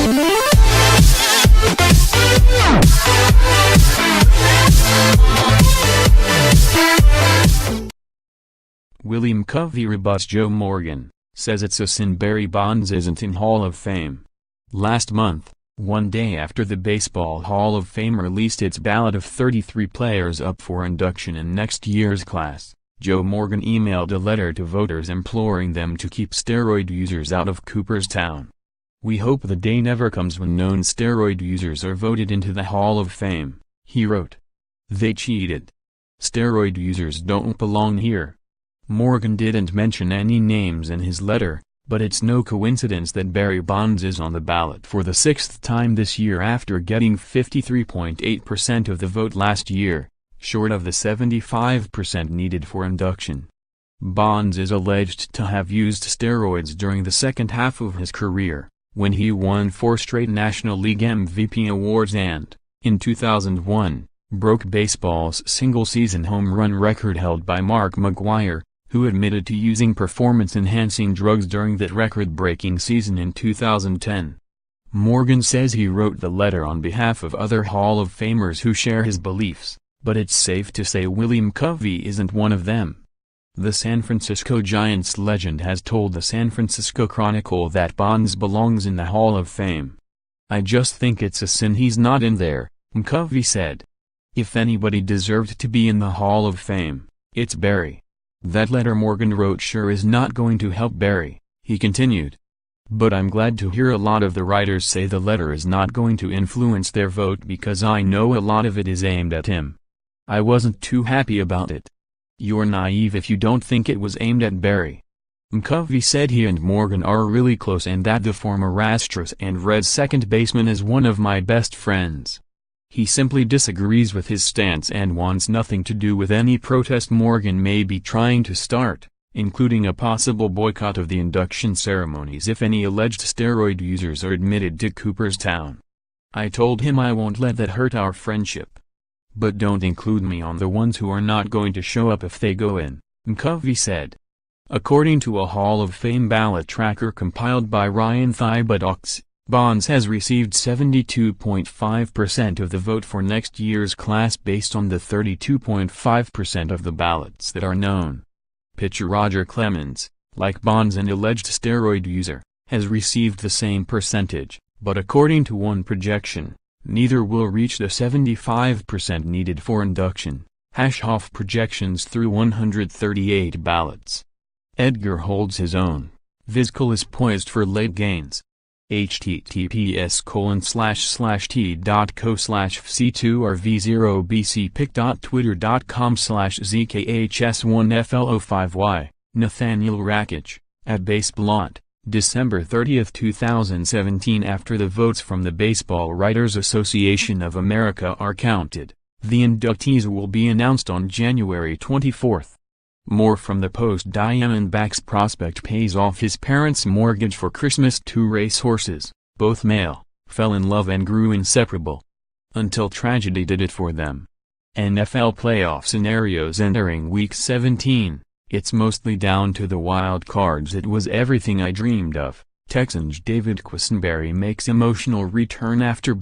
Willie McCovey rebuts Joe Morgan, says it's a sin Barry Bonds isn't in Hall of Fame. Last month, one day after the Baseball Hall of Fame released its ballot of 33 players up for induction in next year's class, Joe Morgan emailed a letter to voters imploring them to keep steroid users out of Cooperstown. "We hope the day never comes when known steroid users are voted into the Hall of Fame," he wrote. "They cheated. Steroid users don't belong here." Morgan didn't mention any names in his letter, but it's no coincidence that Barry Bonds is on the ballot for the sixth time this year after getting 53.8% of the vote last year, short of the 75% needed for induction. Bonds is alleged to have used steroids during the second half of his career, when he won 4 straight National League MVP awards and, in 2001, broke baseball's single-season home run record held by Mark McGwire, who admitted to using performance-enhancing drugs during that record-breaking season in 2010. Morgan says he wrote the letter on behalf of other Hall of Famers who share his beliefs, but it's safe to say Willie McCovey isn't one of them. The San Francisco Giants legend has told the San Francisco Chronicle that Bonds belongs in the Hall of Fame. "I just think it's a sin he's not in there," McCovey said. "If anybody deserved to be in the Hall of Fame, it's Barry." That letter Morgan wrote sure is not going to help Barry, he continued. "But I'm glad to hear a lot of the writers say the letter is not going to influence their vote because I know a lot of it is aimed at him. I wasn't too happy about it." "You're naive if you don't think it was aimed at Barry." McCovey said he and Morgan are really close and that the former Astros and Reds second baseman is one of my best friends. He simply disagrees with his stance and wants nothing to do with any protest Morgan may be trying to start, including a possible boycott of the induction ceremonies if any alleged steroid users are admitted to Cooperstown. "I told him I won't let that hurt our friendship. But don't include me on the ones who are not going to show up if they go in," McCovey said. According to a Hall of Fame ballot tracker compiled by Ryan Thibodeaux, Bonds has received 72.5% of the vote for next year's class based on the 32.5% of the ballots that are known. Pitcher Roger Clemens, like Bonds an alleged steroid user, has received the same percentage, but according to one projection, neither will reach the 75% needed for induction. Off projections through 138 ballots. Edgar holds his own. Vizcal is poised for late gains. https://t.co/c2rv0bcpic.twitter.com/zkhs1flo5y, Nathaniel Rakic, at Baseblot, December 30, 2017. After the votes from the Baseball Writers Association of America are counted, the inductees will be announced on January 24. More from the Post. Diamondbacks prospect pays off his parents' mortgage for Christmas. 2 racehorses, both male, fell in love and grew inseparable. Until tragedy did it for them. NFL playoff scenarios entering Week 17, it's mostly down to the wild cards. It was everything I dreamed of. Texans David Quessenberry makes emotional return after